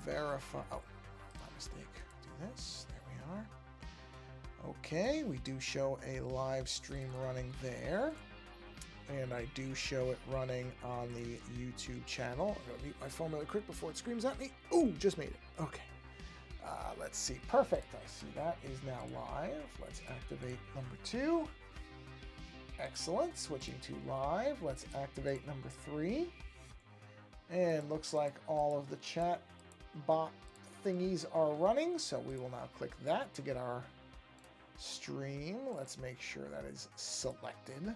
verify. Oh, my mistake. Do this. There we are. Okay, we do show a live stream running there. And I do show it running on the YouTube channel. I'm going to mute my phone really quick before it screams at me. Ooh, just made it. Okay. Let's see. Perfect. I see that is now live. Let's activate number 2. Excellent. Switching to live. Let's activate number 3. And looks like all of the chat bot thingies are running. So we will now click that to get our stream. Let's make sure that is selected.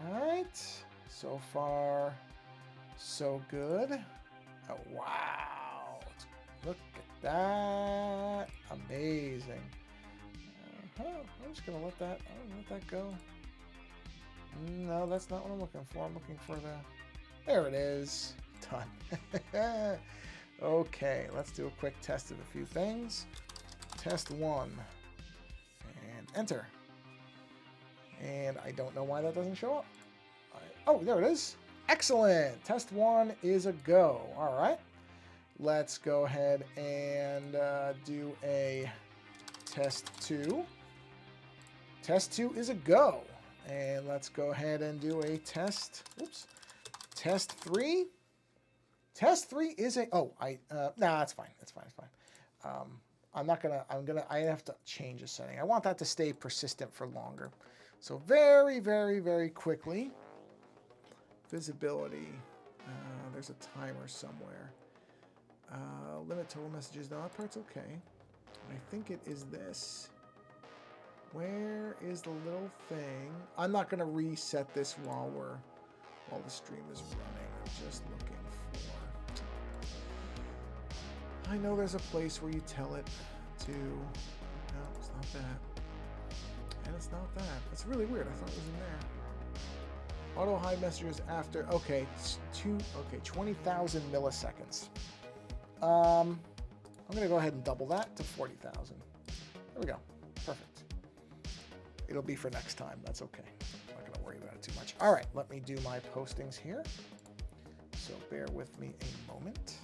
All right. So far, so good. Oh, wow. Look at that. Amazing. I'm just going to let that go. No, that's not what I'm looking for. I'm looking for the... There it is. Done. Okay, let's do a quick test of a few things. Test 1. And enter. And I don't know why that doesn't show up. Oh, there it is. Excellent. Test 1 is a go. All right. Let's go ahead and do a test 2. Test 2 is a go. And let's go ahead and do a test. Oops. Test 3. Test 3 is a... Oh, nah, it's fine. It's fine. It's fine. I have to change a setting. I want that to stay persistent for longer. So very, very, very quickly. Visibility. There's a timer somewhere. Limit total messages. No, that part's okay. I think it is this. Where is the little thing? I'm not going to reset this while the stream is running. I'm just looking for... I know there's a place where you tell it to... No, it's not that. And it's not that. That's really weird. I thought it was in there. Auto hide messages after... Okay, 20,000 milliseconds. I'm going to go ahead and double that to 40,000. There we go. Perfect. It'll be for next time. That's okay. I'm not going to worry about it too much. All right, let me do my postings here. So bear with me a moment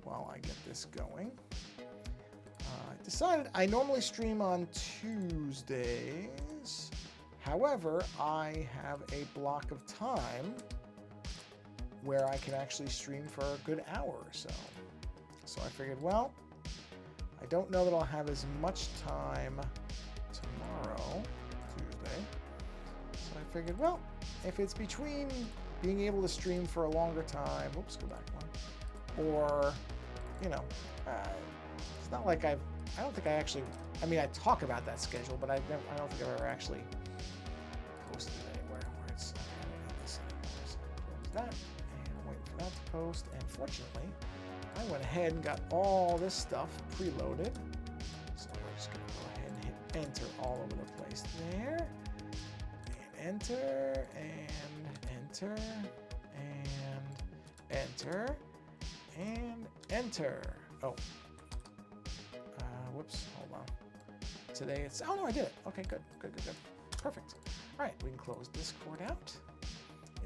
while I get this going. I decided I normally stream on Tuesdays. However, I have a block of time where I can actually stream for a good hour or so. So I figured, well, I don't know that I'll have as much time tomorrow, Tuesday. So I figured, well, if it's between being able to stream for a longer time, oops, go back one, or, you know, it's not like I don't think I actually, I mean, I talk about that schedule, but I don't think I've ever actually posted it anywhere where it's, so close that, and I'm waiting for that to post, and fortunately, I went ahead and got all this stuff preloaded. So we're just going to go ahead and hit enter all over the place there. And enter, and enter, and enter, and enter. Oh. Whoops, hold on. Today it's, oh no, I did it. Okay, good. Perfect. All right, we can close Discord out.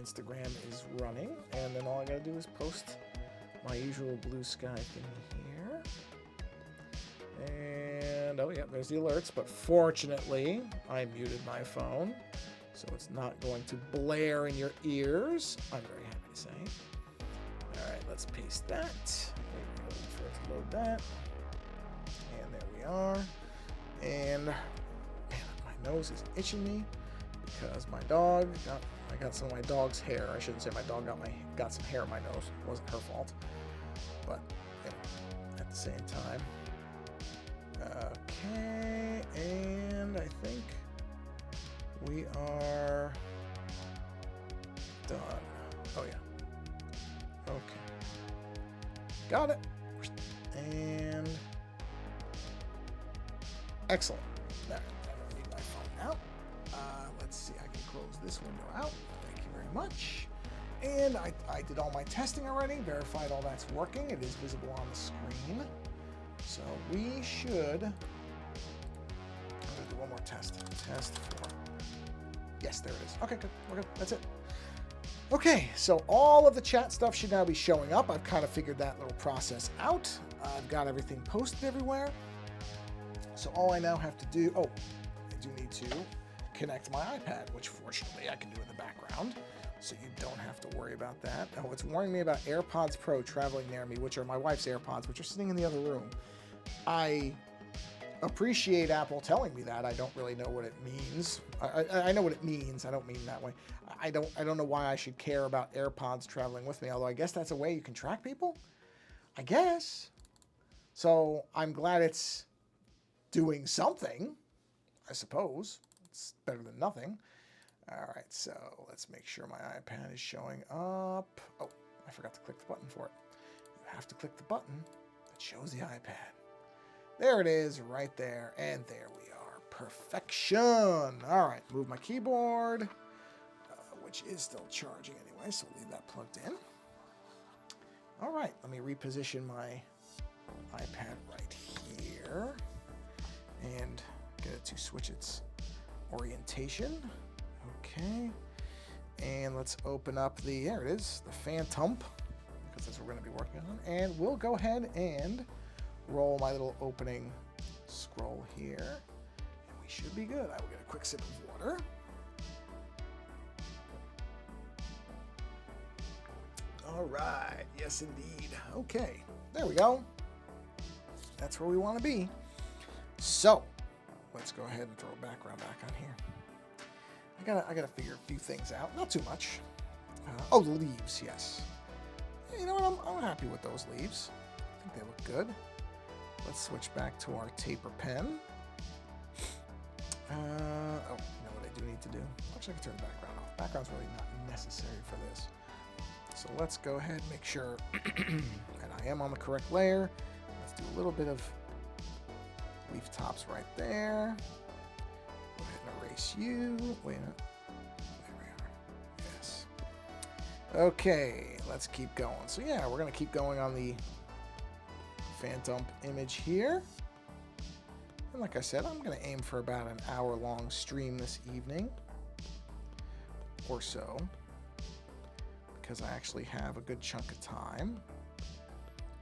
Instagram is running, and then all I got to do is post my usual blue sky thing here. And, oh yeah, there's the alerts, but fortunately, I muted my phone, so it's not going to blare in your ears. I'm very happy to say. All right, let's paste that. Wait for it to load that. And there we are. And, man, my nose is itching me because my dog I got some of my dog's hair. I shouldn't say my dog got some hair on my nose. It wasn't her fault. But you know, at the same time. Okay, and I think we are done. Oh yeah. Okay. Got it. And excellent. There. I don't need my phone out. Let's see. I can close this window out. Thank you very much. And I did all my testing already, verified all that's working. It is visible on the screen. So we should... I'm going to do one more test. Test 4. Yes, there it is. Okay, good. We're good. That's it. Okay, so all of the chat stuff should now be showing up. I've kind of figured that little process out. I've got everything posted everywhere. So all I now have to do, I do need to connect my iPad, which fortunately I can do in the background. So you don't have to worry about that. Oh, it's warning me about AirPods Pro traveling near me, which are my wife's AirPods, which are sitting in the other room. I appreciate Apple telling me that. I don't really know what it means. I know what it means. I don't mean that way. I don't know why I should care about AirPods traveling with me, although I guess that's a way you can track people. I guess. So I'm glad it's doing something, I suppose. It's better than nothing. All right, so let's make sure my iPad is showing up. Oh, I forgot to click the button for it. You have to click the button that shows the iPad. There it is, right there, and there we are. Perfection. All right, move my keyboard, which is still charging anyway, so we'll leave that plugged in. All right, let me reposition my iPad right here and get it to switch its orientation. Okay, and let's open up there it is, the Phantump, because that's what we're going to be working on, and we'll go ahead and roll my little opening scroll here, and we should be good. I will get a quick sip of water. All right, yes indeed. Okay, there we go. That's where we want to be. So let's go ahead and throw a background back on here. I gotta figure a few things out. Not too much. The leaves, yes. You know what? I'm happy with those leaves. I think they look good. Let's switch back to our taper pen. You know what I do need to do? Actually, I can turn the background off. Background's really not necessary for this. So let's go ahead and make sure that I am on the correct layer. Let's do a little bit of leaf tops right there. Go ahead and erase you. Wait a minute. There we are. Yes. Okay, let's keep going. So yeah, we're going to keep going on the Phantump image here. And like I said, I'm going to aim for about an hour-long stream this evening or so, because I actually have a good chunk of time,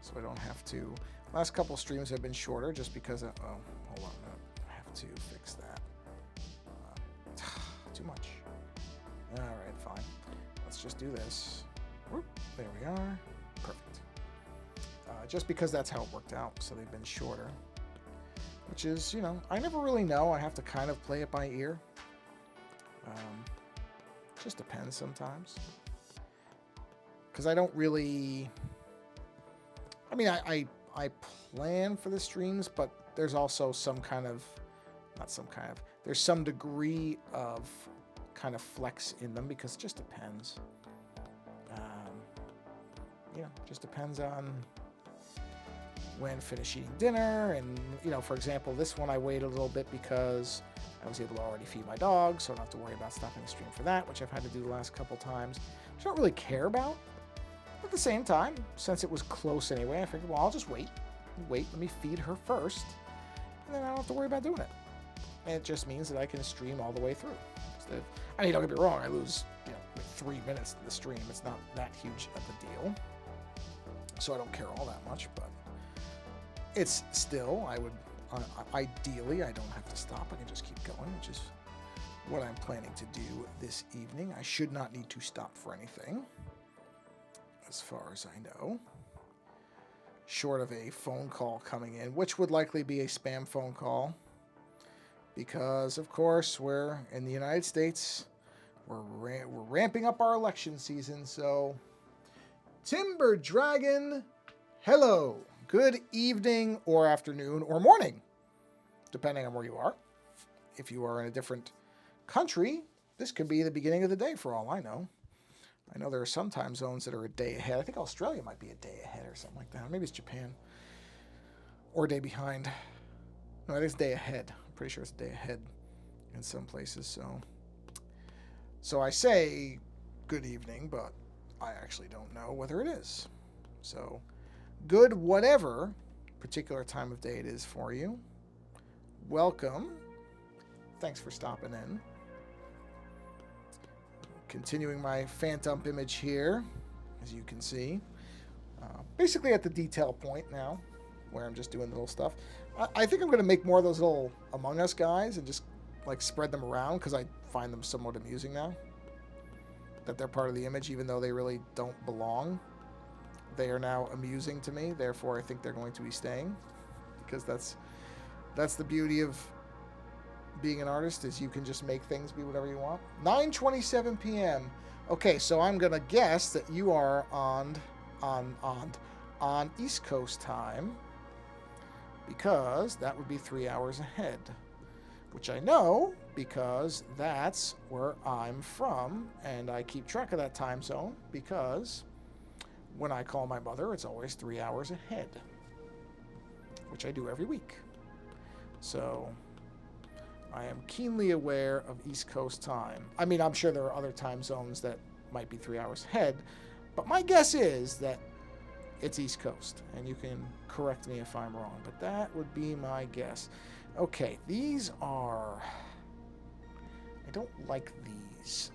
so I don't have to. Last couple streams have been shorter just because hold on a minute. I have to fix that. Too much. All right, fine. Let's just do this. Whoop, there we are. Perfect. Just because that's how it worked out, so they've been shorter. Which is, you know, I never really know. I have to kind of play it by ear. Just depends sometimes. Because I don't really... I mean, I plan for the streams, but there's also some kind of... Not some kind of... There's some degree of kind of flex in them, because it just depends. You know, just depends on when finish eating dinner, and, you know, for example, this one I waited a little bit because I was able to already feed my dog, so I don't have to worry about stopping the stream for that, which I've had to do the last couple times, which I don't really care about. At the same time, since it was close anyway, I figured, well, I'll just wait, let me feed her first, and then I don't have to worry about doing it. And it just means that I can stream all the way through. Instead of, I mean, don't get me wrong, I lose, you know, like 3 minutes to the stream. It's not that huge of a deal, so I don't care all that much, but it's still, I would, ideally, I don't have to stop. I can just keep going, which is what I'm planning to do this evening. I should not need to stop for anything, as far as I know, short of a phone call coming in, which would likely be a spam phone call, because, of course, we're in the United States. We're ramping up our election season, so Timber Dragon, hello. Good evening or afternoon or morning, depending on where you are. If you are in a different country, this could be the beginning of the day for all I know. I know there are some time zones that are a day ahead. I think Australia might be a day ahead or something like that. Maybe it's Japan. Or a day behind. No, I think it's a day ahead. I'm pretty sure it's a day ahead in some places. So I say good evening, but I actually don't know whether it is. So good whatever particular time of day it is for you. Welcome. Thanks for stopping in. Continuing my Phantump image here, as you can see. Basically at the detail point now, where I'm just doing little stuff. I think I'm going to make more of those little Among Us guys and just like spread them around because I find them somewhat amusing now. That they're part of the image even though they really don't belong. They are now amusing to me, therefore I think they're going to be staying. Because that's the beauty of being an artist, is you can just make things be whatever you want. 9:27 p.m. Okay, so I'm going to guess that you are on East Coast time, because that would be 3 hours ahead, which I know because that's where I'm from, and I keep track of that time zone because when I call my mother, it's always 3 hours ahead, which I do every week. So I am keenly aware of East Coast time. I mean, I'm sure there are other time zones that might be 3 hours ahead, but my guess is that it's East Coast, and you can correct me if I'm wrong, but that would be my guess. Okay, these are... I don't like these.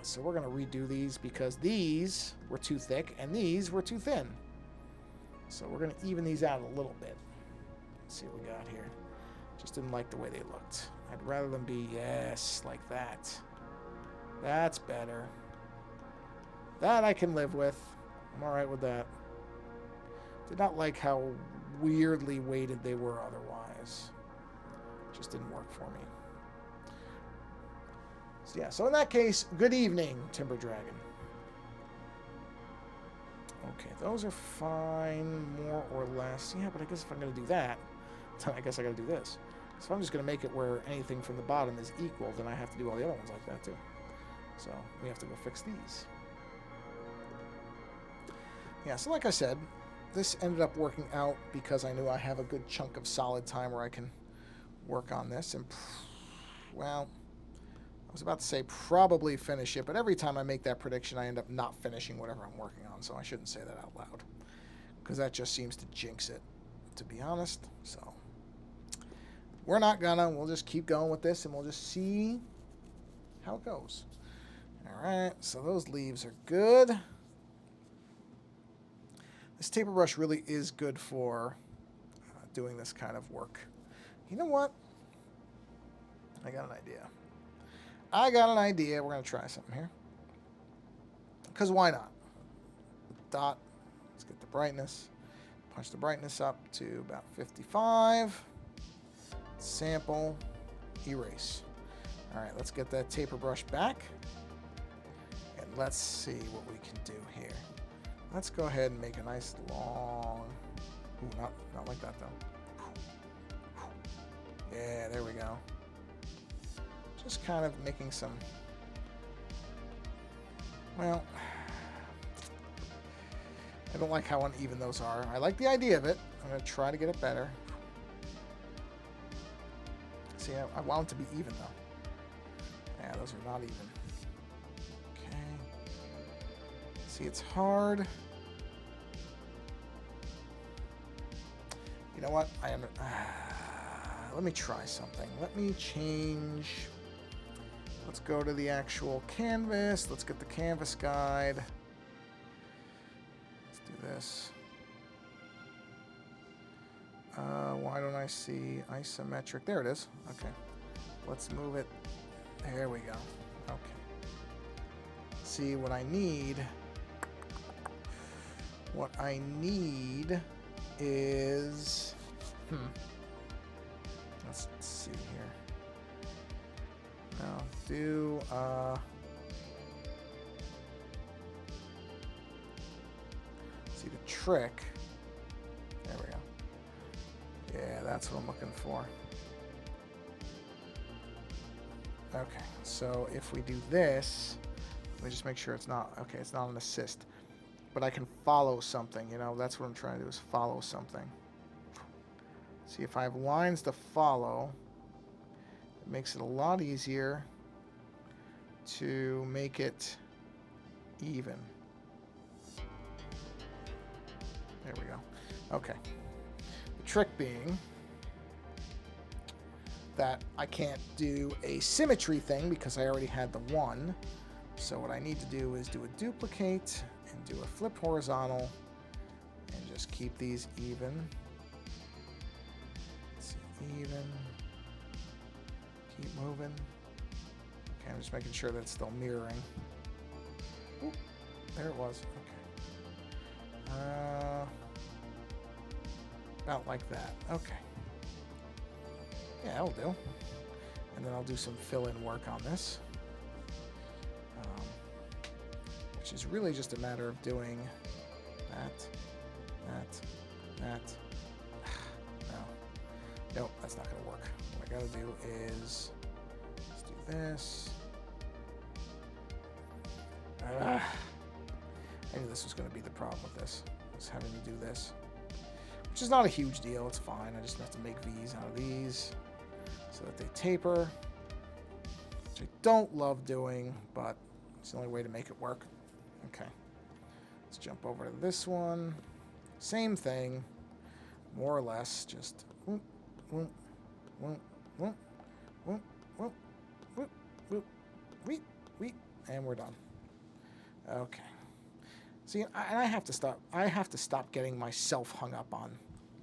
So we're going to redo these because these were too thick and these were too thin. So we're going to even these out a little bit. Let's see what we got here. Just didn't like the way they looked. I'd rather them be, yes, like that. That's better. That I can live with. I'm alright with that. Did not like how weirdly weighted they were otherwise. Just didn't work for me. So yeah, so in that case, good evening, Timber Dragon. Okay, those are fine, more or less. Yeah, but I guess if I'm going to do that, then I guess I got to do this. So if I'm just going to make it where anything from the bottom is equal, then I have to do all the other ones like that too. So we have to go fix these. Yeah, so like I said, this ended up working out because I knew I have a good chunk of solid time where I can work on this. And, well, I was about to say probably finish it, but every time I make that prediction, I end up not finishing whatever I'm working on, so I shouldn't say that out loud, because that just seems to jinx it, to be honest. So we're not gonna. We'll just keep going with this, and we'll just see how it goes. All right, so those leaves are good. This taper brush really is good for doing this kind of work. You know what? I got an idea. We're going to try something here. Because why not? Dot. Let's get the brightness. Punch the brightness up to about 55. Sample. Erase. All right, let's get that taper brush back. And let's see what we can do here. Let's go ahead and make a nice long... Ooh, not like that, though. Yeah, there we go. Just kind of making some... Well... I don't like how uneven those are. I like the idea of it. I'm going to try to get it better. See, I want them to be even, though. Yeah, those are not even. Okay. See, it's hard. You know what? Let me try something. Let me change. Let's go to the actual canvas. Let's get the canvas guide. Let's do this. Why don't I see isometric? There it is. Okay. Let's move it. There we go. Okay. See, what I need is... Let's see here. Now, do... see the trick. There we go. Yeah, that's what I'm looking for. Okay, so if we do this, let me just make sure it's not... Okay, it's not an assist. But I can follow something, you know? That's what I'm trying to do, is follow something. See, if I have lines to follow, it makes it a lot easier to make it even. There we go. Okay. The trick being that I can't do a symmetry thing because I already had the one. So what I need to do is do a duplicate and do a flip horizontal and just keep these even. It's even. Keep moving. Okay, I'm just making sure that's still mirroring. Oop, there it was. Okay. About like that. Okay. Yeah, that'll do. And then I'll do some fill-in work on this. Which is really just a matter of doing that. No. Nope, that's not going to work. What I got to do is let's do this. I knew this was going to be the problem with this. Was having to do this. Which is not a huge deal. It's fine. I just have to make V's out of these so that they taper. Which I don't love doing, but it's the only way to make it work. Okay. Let's jump over to this one. Same thing. More or less. Just whoop, whoop, whoop, whoop, whoop, whoop, whoop, whoop, wheat, wheat, and we're done. Okay. See, and I have to stop. I have to stop getting myself hung up on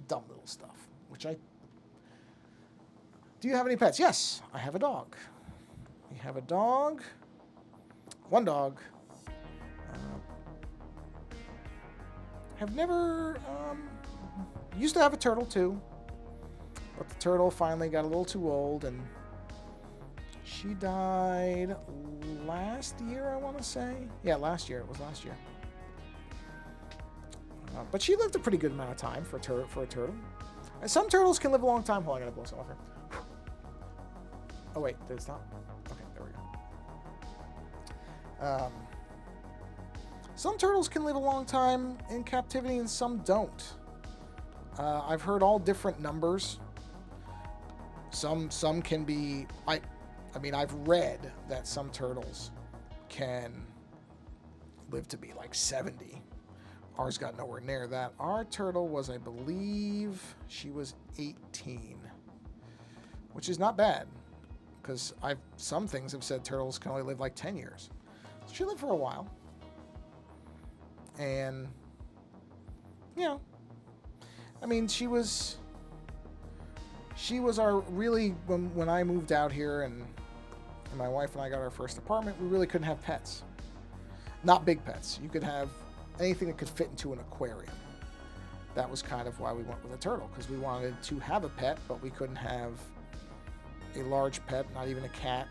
dumb little stuff. Which I. Do you have any pets? Yes, I have a dog. We have a dog. One dog. Have never. Used to have a turtle too, but the turtle finally got a little too old, and she died last year. I want to say, yeah, last year. It was last year. But she lived a pretty good amount of time for a turtle. And some turtles can live a long time. Hold on, I gotta blow some off here. Oh wait, did it stop? Okay, there we go. Some turtles can live a long time in captivity, and some don't. I've heard all different numbers. Some can be. I mean, I've read that some turtles can live to be like 70. Ours got nowhere near that. Our turtle was, I believe, she was 18, which is not bad, because some things have said turtles can only live like 10 years. So she lived for a while, and you know, I mean, she was our really when I moved out here and my wife and I got our first apartment, we really couldn't have pets, not big pets. You could have anything that could fit into an aquarium. That was kind of why we went with a turtle, because we wanted to have a pet, but we couldn't have a large pet, not even a cat.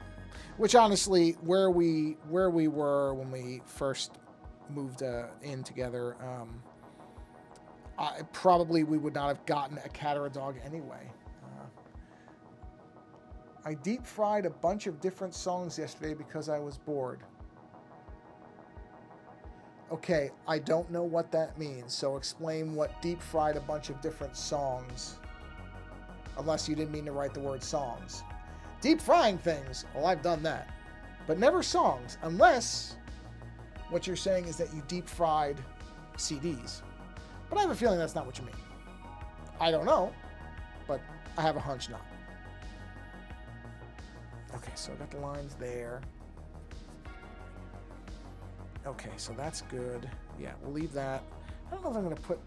Which honestly, where we were when we first moved in together, probably we would not have gotten a cat or a dog anyway. I deep fried a bunch of different songs yesterday because I was bored. Okay, I don't know what that means, so explain what deep fried a bunch of different songs, unless you didn't mean to write the word songs. Deep frying things, well, I've done that, but never songs, unless what you're saying is that you deep fried CDs. But I have a feeling that's not what you mean. I don't know, but I have a hunch not. Okay, so I got the lines there. Okay, so that's good. Yeah, we'll leave that. I don't know if I'm going to put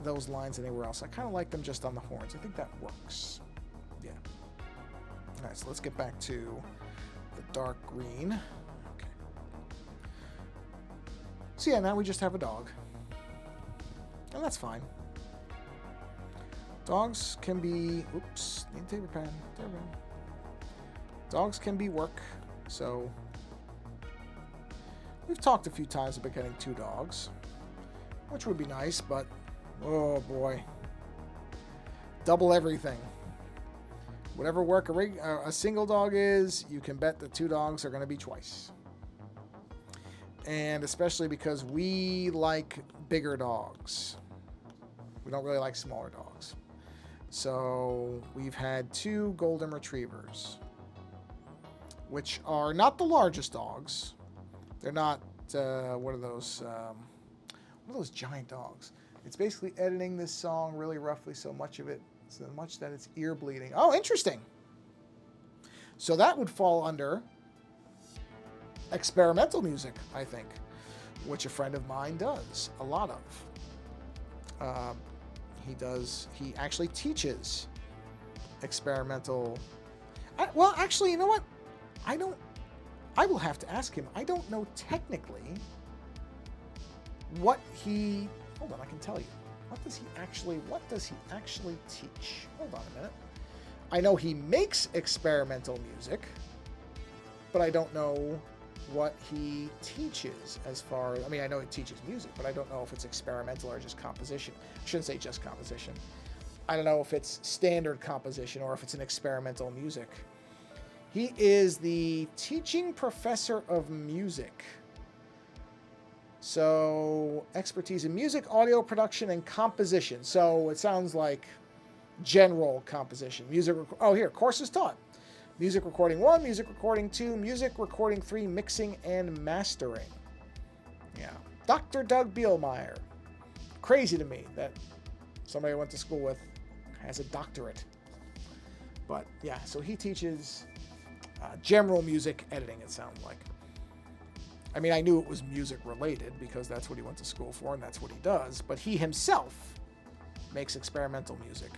those lines anywhere else. I kind of like them just on the horns. I think that works. Yeah. All right, so let's get back to the dark green. Okay. So yeah, now we just have a dog. And that's fine. Dogs can be... Oops, need a taper pen. Dogs can be work, so... We've talked a few times about getting 2 dogs, which would be nice, but oh boy. Double everything. Whatever work a single dog is, you can bet the 2 dogs are going to be twice. And especially because we like bigger dogs. We don't really like smaller dogs. So we've had 2 golden retrievers, which are not the largest dogs. They're not, what are those giant dogs? It's basically editing this song really roughly, so much that it's ear bleeding. Oh, interesting. So that would fall under experimental music, I think, which a friend of mine does a lot of. He actually teaches experimental. Well, actually, you know what? I will have to ask him. I don't know technically what he. Hold on, I can tell you. What does he actually teach? Hold on a minute. I know he makes experimental music, but I don't know what he teaches as far. I mean, I know he teaches music, but I don't know if it's experimental or just composition. I shouldn't say just composition. I don't know if it's standard composition or if it's an experimental music. He is the teaching professor of music. So, expertise in music, audio production, and composition. So, it sounds like general composition. Here, courses taught. Music recording 1, music recording 2, music recording 3, mixing and mastering. Yeah. Dr. Doug Bielmeyer. Crazy to me that somebody I went to school with has a doctorate. But, yeah, so he teaches general music editing, it sounds like. I mean, I knew it was music related because that's what he went to school for and that's what he does. But he himself makes experimental music.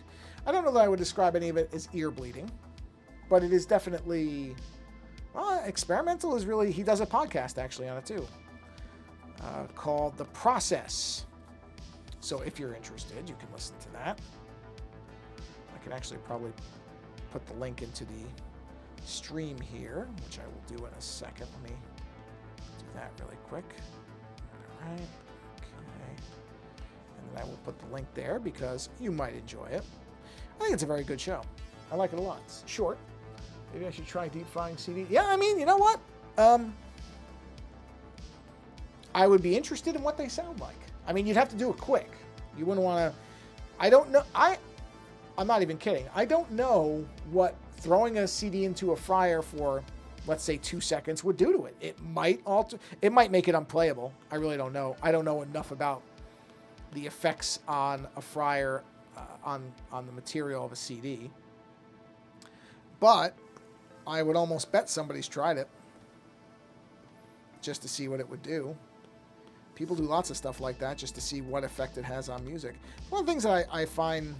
I don't know that I would describe any of it as ear bleeding, but it is definitely experimental. Is really, he does a podcast actually on it too, called The Process. So if you're interested, you can listen to that. I can actually probably put the link into the stream here, which I will do in a second. Let me do that really quick. All right. Okay. And then I will put the link there because you might enjoy it. I think it's a very good show. I like it a lot. It's short. Maybe I should try deep frying CD. Yeah, I mean, you know what? I would be interested in what they sound like. I mean, you'd have to do it quick. You wouldn't want to. I don't know. I'm not even kidding. I don't know what throwing a CD into a fryer for, let's say, 2 seconds would do to it. It might make it unplayable. I really don't know. I don't know enough about the effects on a fryer on the material of a CD. But I would almost bet somebody's tried it just to see what it would do. People do lots of stuff like that just to see what effect it has on music. One of the things that I find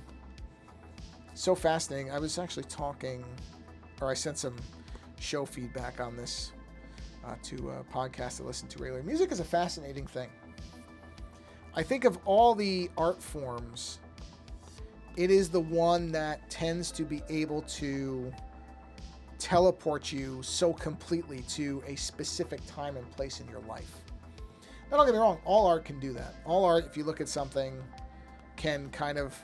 so fascinating, I was actually talking, or I sent some show feedback on this to a podcast I listen to regularly. Music is a fascinating thing. I think of all the art forms, it is the one that tends to be able to teleport you so completely to a specific time and place in your life. Now, don't get me wrong, all art can do that. All art, if you look at something, can kind of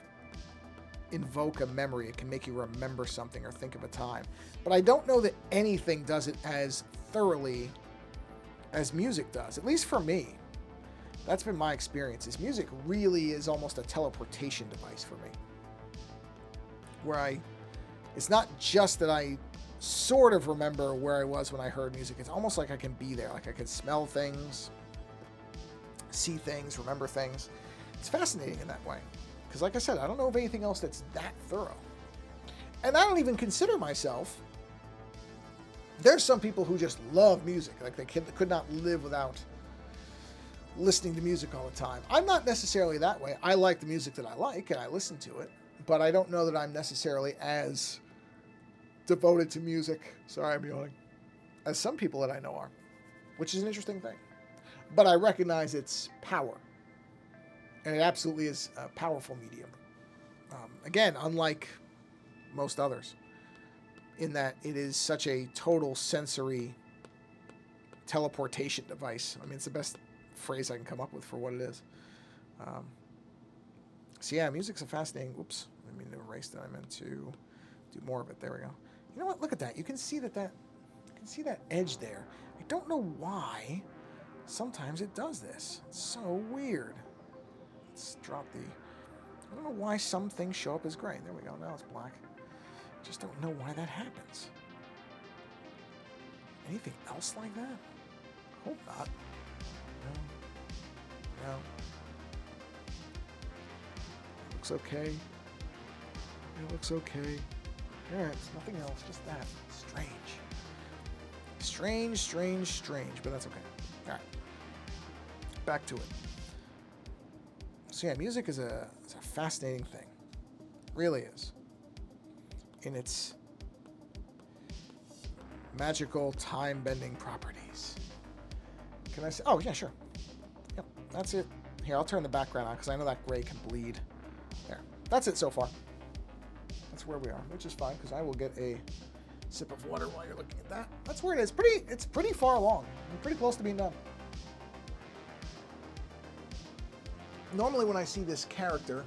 invoke a memory. It can make you remember something or think of a time. But I don't know that anything does it as thoroughly as music does, at least for me. That's been my experience. Is music really is almost a teleportation device for me. Where it's not just that I sort of remember where I was when I heard music. It's almost like I can be there. Like I can smell things, see things, remember things. It's fascinating in that way. Because like I said, I don't know of anything else that's that thorough. And I don't even consider myself. There's some people who just love music. Like they could not live without listening to music all the time. I'm not necessarily that way. I like the music that I like and I listen to it. But I don't know that I'm necessarily as devoted to music, sorry I'm yawning, as some people that I know are. Which is an interesting thing. But I recognize its power. And it absolutely is a powerful medium. Again, unlike most others, in that it is such a total sensory teleportation device. I mean, it's the best phrase I can come up with for what it is. So yeah, music's a fascinating. Oops, I mean to erase that. I meant to do more of it. There we go. You know what? Look at that. You can see that edge there. I don't know why. Sometimes it does this. It's so weird. Let's drop the. I don't know why some things show up as gray. There we go. Now it's black. Just don't know why that happens. Anything else like that? Hope not. No. Looks okay. It looks okay. Yeah, it's nothing else. Just that. Strange. Strange, strange, strange, but that's okay. All right. Back to it. So yeah, music is a fascinating thing. Really is. In its magical time-bending properties. Can I say? Oh, yeah, sure. Yep, that's it. Here, I'll turn the background on because I know that gray can bleed. There. That's it so far. That's where we are, which is fine because I will get a sip of water while you're looking at that. That's where it is. It's pretty far along. I'm pretty close to being done. Normally when I see this character,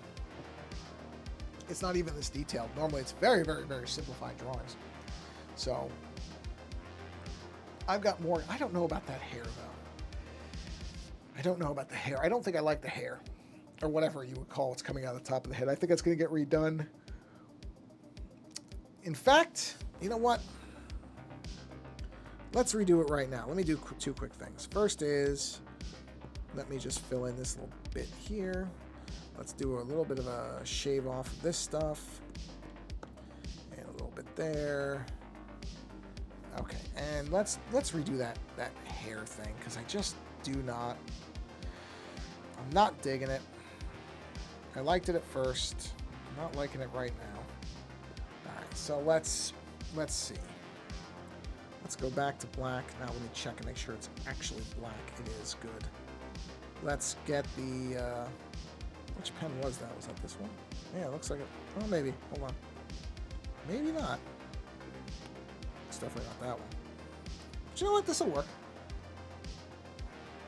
it's not even this detailed. Normally it's very, very, very simplified drawings. So I've got more. I don't know about that hair, though. I don't know about the hair. I don't think I like the hair, or whatever you would call what's coming out of the top of the head. I think it's going to get redone. In fact, you know what? Let's redo it right now. Let me do two quick things. First is, let me just fill in this little bit here. Let's do a little bit of a shave off of this stuff. And a little bit there. Okay, and let's redo that hair thing, because I just do not, I'm not digging it. I liked it at first. I'm not liking it right now. Alright, so let's see. Let's go back to black. Now let me check and make sure it's actually black. It is good. Let's get the, which pen was that? Was that this one? Yeah, it looks like it. Oh, maybe. Hold on. Maybe not. It's definitely not that one. But you know what? This will work.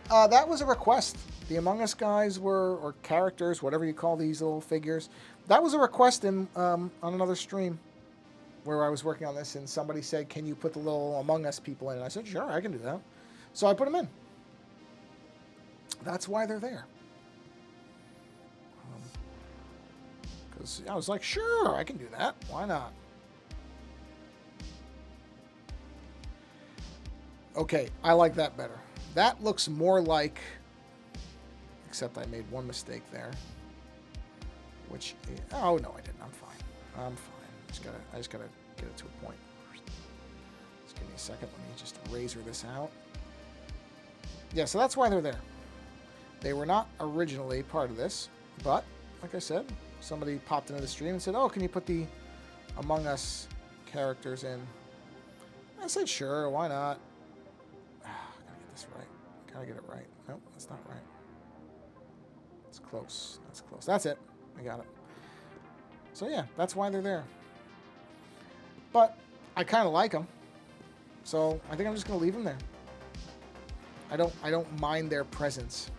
That was a request. The Among Us guys were, or characters, whatever you call these little figures. That was a request in on another stream where I was working on this, and somebody said, "Can you put the little Among Us people in?" And I said, "Sure, I can do that." So I put them in. That's why they're there. Because I was like, "Sure, I can do that. Why not?" Okay, I like that better. That looks more like, except I made one mistake there. Which, oh no, I didn't. I'm fine. I'm fine. I just gotta get it to a point. Just give me a second. Let me just razor this out. Yeah, so that's why they're there. They were not originally part of this, but like I said, somebody popped into the stream and said, "Oh, can you put the Among Us characters in?" I said, "Sure, why not?" Gotta get this right. Gotta get it right. Nope, that's not right. It's close. That's close. That's it. I got it. So yeah, that's why they're there. But I kind of like them, so I think I'm just gonna leave them there. I don't mind their presence.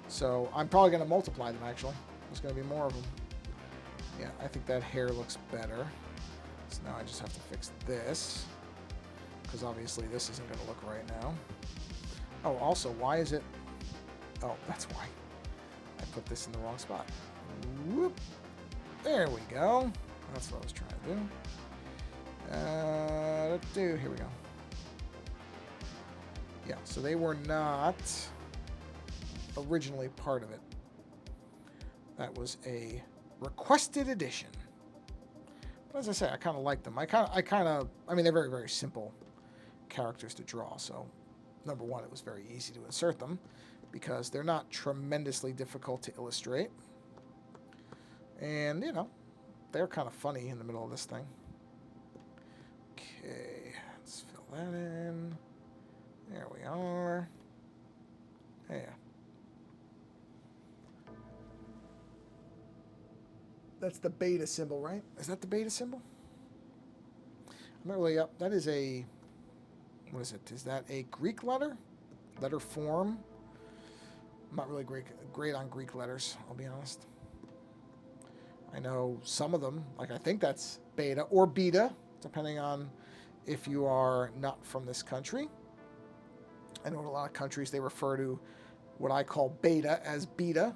So I'm probably gonna multiply them. Actually, there's gonna be more of them. Yeah, I think that hair looks better. So now I just have to fix this, because obviously this isn't gonna look right now. Oh, also, why is it? Oh, that's why. I put this in the wrong spot. Whoop. There we go. That's what I was trying to do. Here we go. Yeah, so they were not originally part of it. That was a requested addition. But as I say, I kind of like them. I mean, they're very, very simple characters to draw. So, number one, it was very easy to insert them because they're not tremendously difficult to illustrate. And, you know, they're kind of funny in the middle of this thing. Okay, let's fill that in. There we are. Yeah. That's the beta symbol, right? Is that the beta symbol? I'm not really up. That is a... What is it? Is that a Greek letter? Letter form? I'm not really great on Greek letters, I'll be honest. I know some of them, like I think that's beta or beta, depending on if you are not from this country. I know in a lot of countries they refer to what I call beta as beta,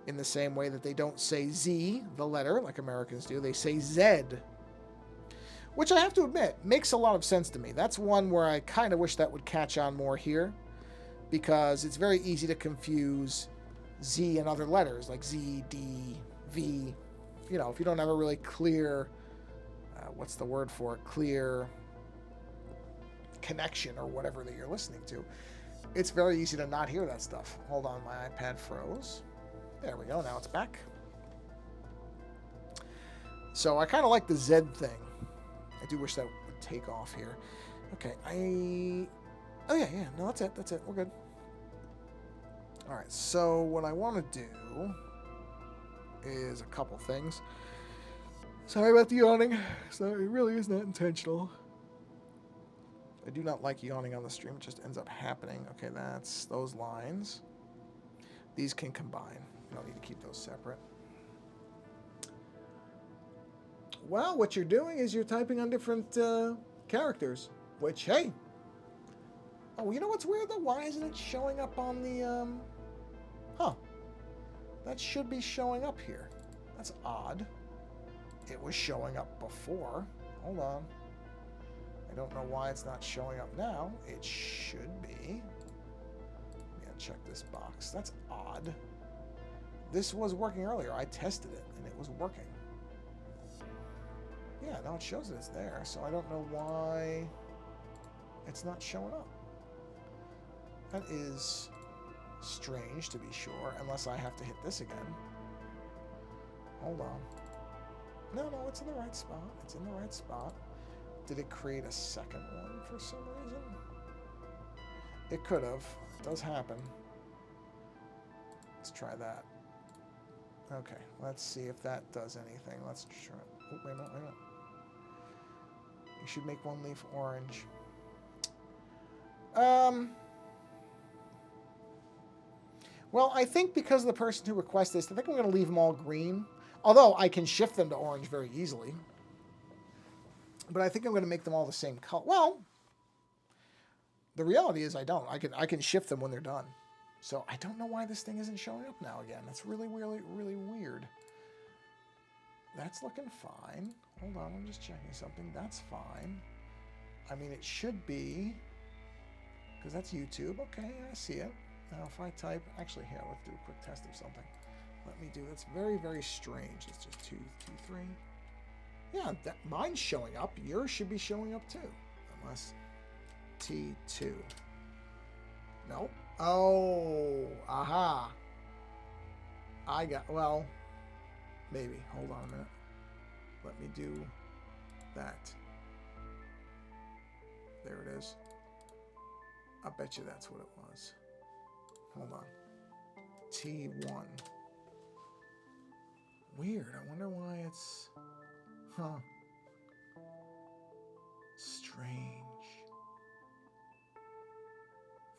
in the same way that they don't say Z, the letter, like Americans do. They say Z, which I have to admit makes a lot of sense to me. That's one where I kind of wish that would catch on more here, because it's very easy to confuse Z and other letters like Z, D, V. You know, if you don't have a really clear, what's the word for it? Clear connection or whatever that you're listening to, it's very easy to not hear that stuff. Hold on, my iPad froze. There we go, now it's back. So I kind of like the Z thing. I do wish that would take off here. Okay, oh yeah, no, that's it, we're good. All right, so what I want to do is a couple things. Sorry about the yawning. So it really is not intentional. I do not like yawning on the stream. It just ends up happening. Okay, that's those lines. These can combine. You don't need to keep those separate. Well, what you're doing is you're typing on different characters, which, hey. Oh, you know what's weird, though? Why isn't it showing up on the, Huh. That should be showing up here. That's odd. It was showing up before. Hold on. I don't know why it's not showing up now. It should be. Yeah, check this box. That's odd. This was working earlier. I tested it, and it was working. Yeah, now it shows that it's there, so I don't know why it's not showing up. That is strange, to be sure, unless I have to hit this again. Hold on. No, it's in the right spot. It's in the right spot. Did it create a second one for some reason? It could have. It does happen. Let's try that. Okay, let's see if that does anything. Let's try. Oh, wait a minute. You should make one leaf orange. Well, I think because of the person who requested this, I think I'm going to leave them all green. Although I can shift them to orange very easily. But I think I'm going to make them all the same color. Well, the reality is I don't. I can shift them when they're done. So I don't know why this thing isn't showing up now again. That's really, really, really weird. That's looking fine. Hold on, I'm just checking something. That's fine. I mean, it should be, because that's YouTube. Okay, I see it. Now if I type, actually here, let's do a quick test of something. Let me do, that's very, very strange. It's just 2, 2, 3. Yeah, mine's showing up. Yours should be showing up too. Unless T2. Nope. Oh, aha. I got, well, maybe. Hold on a minute. Let me do that. There it is. I bet you that's what it was. Hold on. T1. Weird. I wonder why it's... Huh. Strange.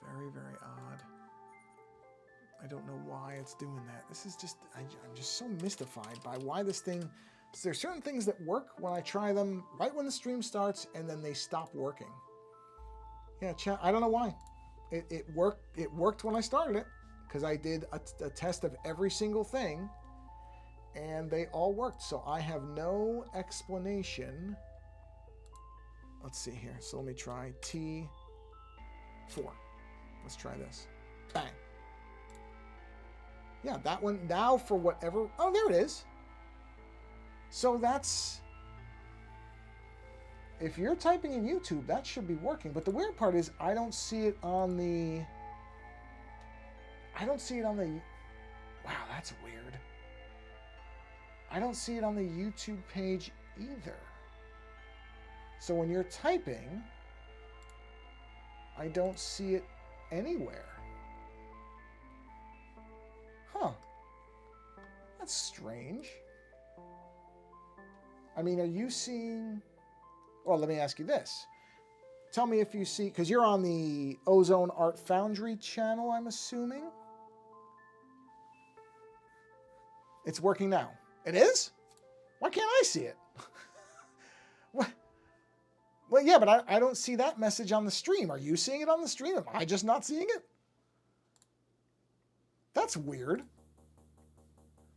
Very, very odd. I don't know why it's doing that. This is just... I'm just so mystified by why this thing... So there's certain things that work when I try them right when the stream starts, and then they stop working. Yeah, chat. I don't know why. It worked. It worked when I started it because I did a test of every single thing, and they all worked. So I have no explanation. Let's see here. So let me try T4. Let's try this. Bang. Yeah, that one. Now for whatever. Oh, there it is. So that's, if you're typing in YouTube, that should be working. But the weird part is I don't see it on the, wow, that's weird. I don't see it on the YouTube page either. So when you're typing, I don't see it anywhere. Huh. That's strange. I mean, are you seeing... Well, let me ask you this. Tell me if you see... Because you're on the Ozone Art Foundry channel, I'm assuming? It's working now. It is? Why can't I see it? What? Well, yeah, but I don't see that message on the stream. Are you seeing it on the stream? Am I just not seeing it? That's weird.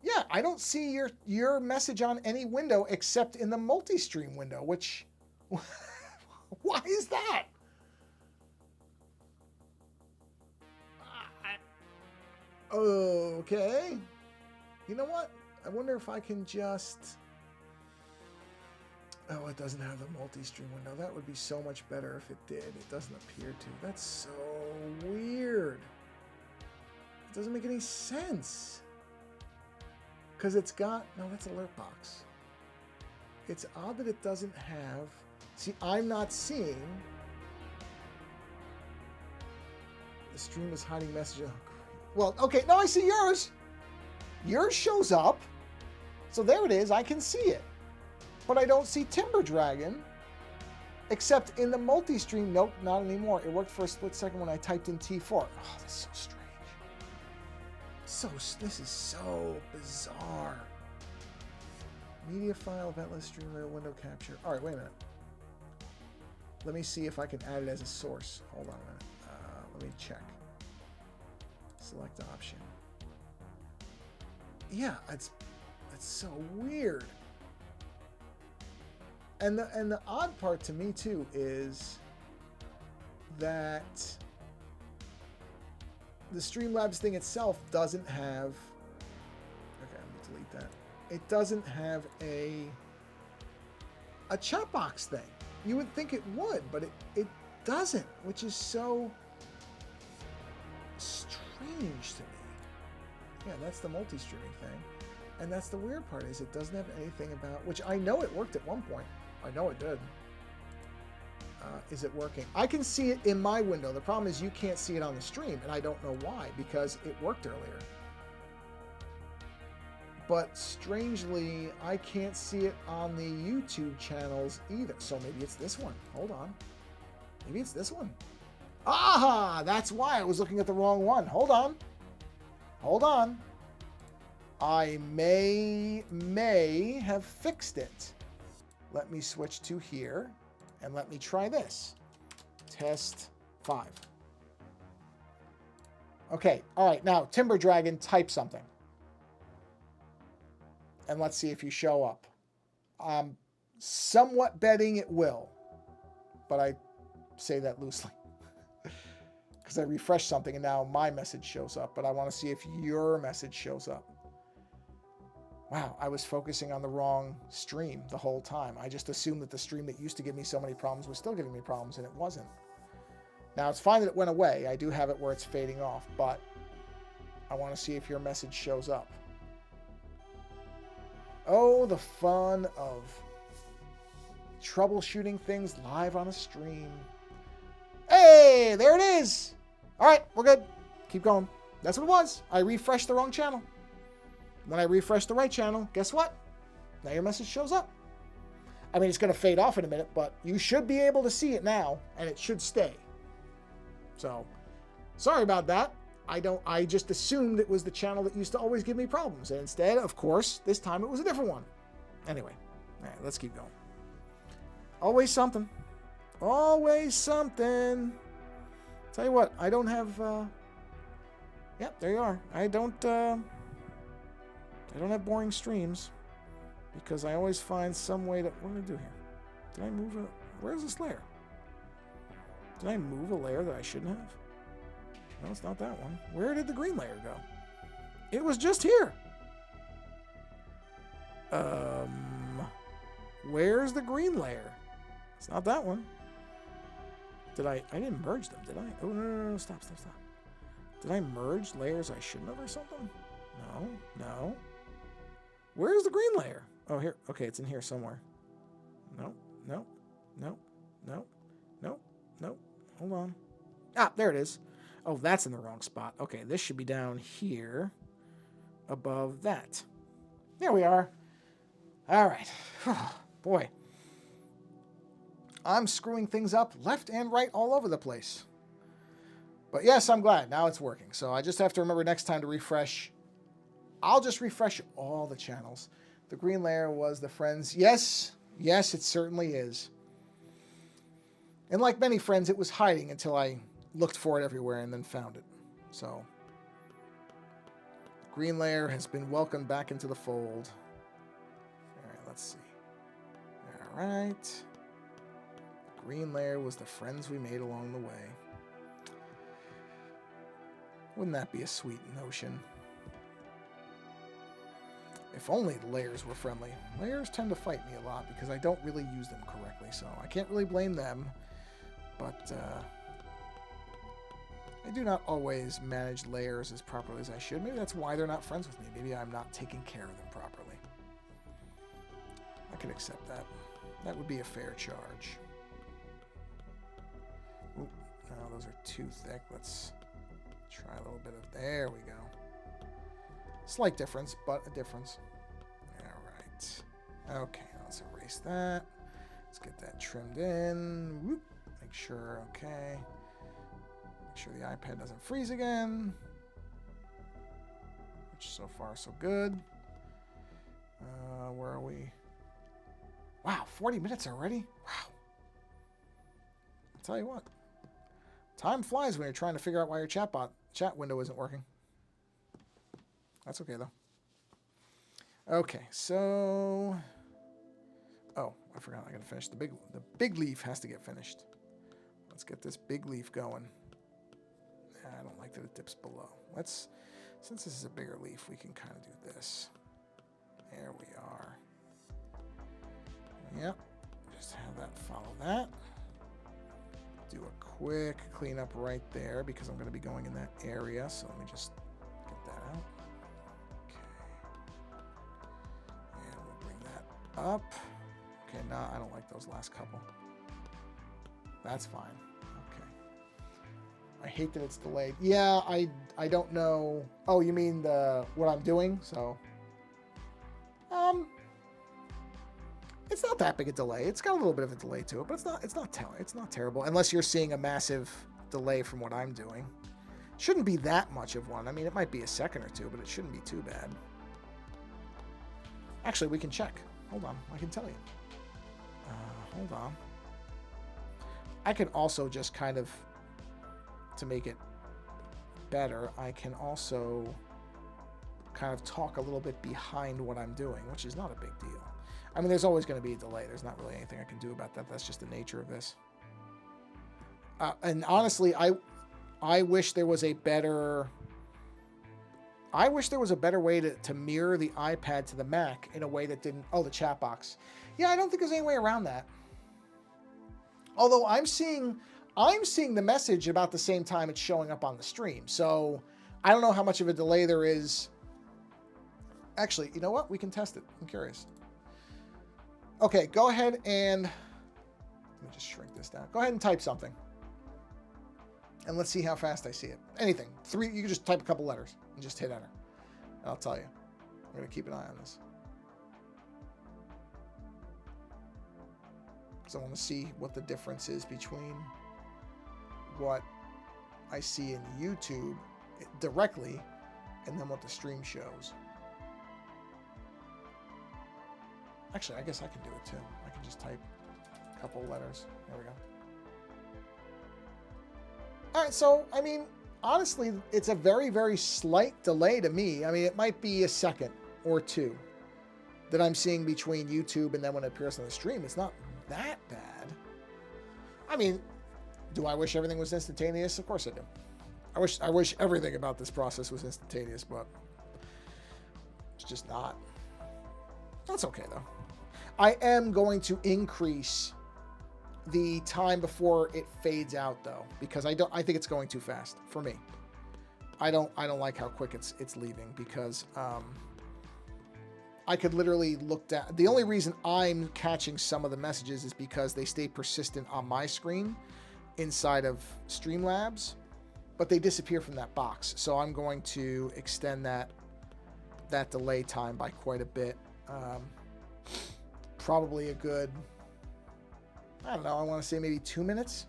Yeah, I don't see your message on any window except in the multi-stream window, which... Why is that? Okay. You know what? I wonder if I can just... Oh, it doesn't have the multi-stream window. That would be so much better if it did. It doesn't appear to. That's so weird. It doesn't make any sense. Because it's got... No, that's alert box. It's odd that it doesn't have... See, I'm not seeing... The stream is hiding messages. Well, okay, no, I see yours. Yours shows up. So there it is. I can see it. But I don't see Timber Dragon. Except in the multi-stream. Nope, not anymore. It worked for a split second when I typed in T4. Oh, that's so strange. This is so bizarre. Media file, eventless stream layer, window capture. All right, wait a minute. Let me see if I can add it as a source. Hold on a minute. Let me check. Select option. Yeah, that's so weird. And the odd part to me too is that the Streamlabs thing itself doesn't have. Okay, I'm gonna delete that. It doesn't have a chat box thing. You would think it would, but it doesn't, which is so strange to me. Yeah, that's the multi-streaming thing. And that's the weird part, is it doesn't have anything about, which I know it worked at one point. I know it did. Is it working? I can see it in my window. The problem is you can't see it on the stream, and I don't know why, because it worked earlier. But strangely, I can't see it on the YouTube channels either. So maybe it's this one. Hold on. Maybe it's this one. Aha! That's why I was looking at the wrong one. Hold on. Hold on. I may have fixed it. Let me switch to here, and let me try this. Test 5. Okay, all right, now, Timber Dragon, type something. And let's see if you show up. I'm somewhat betting it will, but I say that loosely. Because I refreshed something, and now my message shows up, but I want to see if your message shows up. Wow, I was focusing on the wrong stream the whole time. I just assumed that the stream that used to give me so many problems was still giving me problems, and it wasn't. Now, it's fine that it went away. I do have it where it's fading off, but I want to see if your message shows up. Oh, the fun of troubleshooting things live on a stream. Hey, there it is. All right, we're good. Keep going. That's what it was. I refreshed the wrong channel. When I refresh the right channel, guess what? Now your message shows up. I mean, it's going to fade off in a minute, but you should be able to see it now, and it should stay. So, sorry about that. I just assumed it was the channel that used to always give me problems. And instead, of course, this time it was a different one. Anyway, all right, let's keep going. Always something. Always something. Tell you what, I don't have... Yep, there you are. I don't have boring streams because I always find some way to... What did I do here? Did I move a... Where's this layer? Did I move a layer that I shouldn't have? No, it's not that one. Where did the green layer go? It was just here. Where's the green layer? It's not that one. Did I didn't merge them, did I? Oh, no. Stop. Did I merge layers I shouldn't have or something? No. Where's the green layer? Oh, here. Okay, it's in here somewhere. No. Hold on. Ah, there it is. Oh, that's in the wrong spot. Okay, this should be down here above that. There we are. All right. Boy. I'm screwing things up left and right all over the place. But yes, I'm glad. Now it's working. So I just have to remember next time to refresh. I'll just refresh all the channels. The green layer was the friends. Yes, it certainly is. And like many friends, it was hiding until I looked for it everywhere and then found it. So the green layer has been welcomed back into the fold. All right, let's see. All right. The green layer was the friends we made along the way. Wouldn't that be a sweet notion? If only the layers were friendly. Layers tend to fight me a lot because I don't really use them correctly, so I can't really blame them. But I do not always manage layers as properly as I should. Maybe that's why they're not friends with me. Maybe I'm not taking care of them properly. I can accept that. That would be a fair charge. Ooh, no, those are too thick. Let's try a little bit of... There we go. Slight difference, but a difference. All right. Okay, let's erase that. Let's get that trimmed in. Whoop. Make sure, okay. Make sure the iPad doesn't freeze again. Which so far so good. Where are we? Wow, 40 minutes already? Wow. I'll tell you what. Time flies when you're trying to figure out why your chat window isn't working. That's okay, though. Okay, so... Oh, I forgot I gotta finish. The big leaf has to get finished. Let's get this big leaf going. I don't like that it dips below. Let's... Since this is a bigger leaf, we can kind of do this. There we are. Yep. Just have that follow that. Do a quick cleanup right there because I'm going to be going in that area. So let me just get that out. Okay. And we'll bring that up. Okay, no, I don't like those last couple. That's fine. Okay. I hate that it's delayed. Yeah, I don't know. Oh, you mean what I'm doing? So, it's not that big a delay. It's got a little bit of a delay to it, but it's not terrible unless you're seeing a massive delay from what I'm doing. Shouldn't be that much of one. I mean, it might be a second or two, but it shouldn't be too bad. Actually, we can check. Hold on, I can tell you. Hold on. I can also just kind of, to make it better, I can also kind of talk a little bit behind what I'm doing, which is not a big deal. I mean, there's always going to be a delay. There's not really anything I can do about that. That's just the nature of this. And honestly, I wish there was a better... I wish there was a better way to mirror the iPad to the Mac in a way that didn't... Oh, the chat box. Yeah, I don't think there's any way around that. Although I'm seeing the message about the same time it's showing up on the stream. So I don't know how much of a delay there is. Actually, you know what? We can test it. I'm curious. Okay, go ahead and... Let me just shrink this down. Go ahead and type something. And let's see how fast I see it. Anything. You can just type a couple letters and just hit enter. And I'll tell you. I'm going to keep an eye on this. Because I want to see what the difference is between what I see in YouTube directly and then what the stream shows. Actually, I guess I can do it too. I can just type a couple letters. There we go. All right, so, I mean, honestly, it's a very, very slight delay to me. I mean, it might be a second or two that I'm seeing between YouTube and then when it appears on the stream. It's not that bad. I mean, do I wish everything was instantaneous? Of course I do. I wish everything about this process was instantaneous, but it's just not. That's okay, though. I am going to increase the time before it fades out, though, because I think it's going too fast for me. I don't like how quick it's leaving, because I could literally look down. The only reason I'm catching some of the messages is because they stay persistent on my screen inside of Streamlabs, but they disappear from that box. So I'm going to extend that delay time by quite a bit. Probably a good, I don't know, I want to say maybe 2 minutes.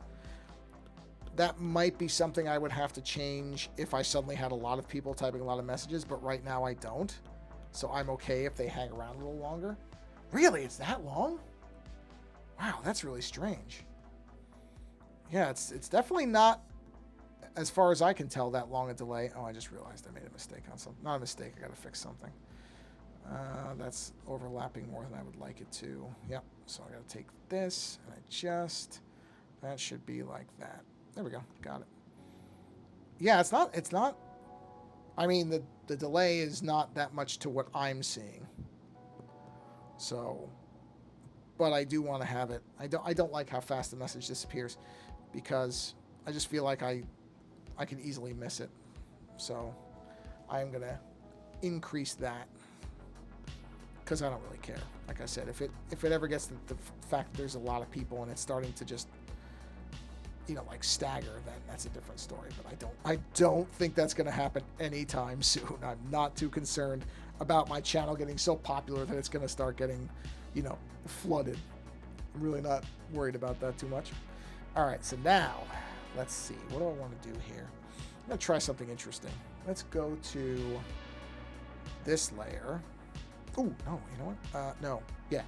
That might be something I would have to change if I suddenly had a lot of people typing a lot of messages, but right now I don't. So I'm okay if they hang around a little longer. Really? It's that long? Wow, that's really strange. Yeah, it's definitely not, as far as I can tell, that long a delay. Oh, I just realized I made a mistake on something. Not a mistake, I gotta fix something. That's overlapping more than I would like it to. Yep, so I gotta take this and adjust. That should be like that. There we go, got it. Yeah, it's not, I mean, the delay is not that much to what I'm seeing. So, but I do want to have it. I don't like how fast the message disappears because I just feel like I can easily miss it. So I am gonna increase that because I don't really care. Like I said, if it ever gets to the fact that there's a lot of people and it's starting to just like stagger, then that's a different story. But I don't think that's going to happen anytime soon. I'm not too concerned about my channel getting so popular that it's going to start getting, flooded. I'm really not worried about that too much. All right, so now let's see. What do I want to do here? I'm going to try something interesting. Let's go to this layer. Oh, no, you know what? No. Yeah.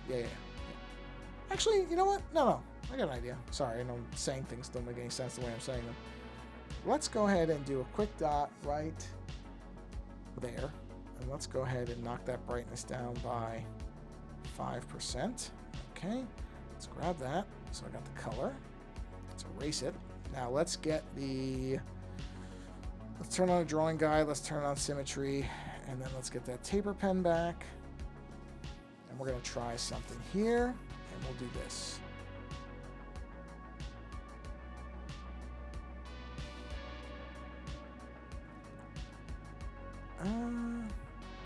Actually, you know what? No. I got an idea. Sorry, I know saying things don't make any sense the way I'm saying them. Let's go ahead and do a quick dot right there. And let's go ahead and knock that brightness down by 5%. Okay, let's grab that. So I got the color. Let's erase it. Now let's get let's turn on a drawing guide. Let's turn on symmetry. And then let's get that taper pen back. And we're going to try something here. And we'll do this.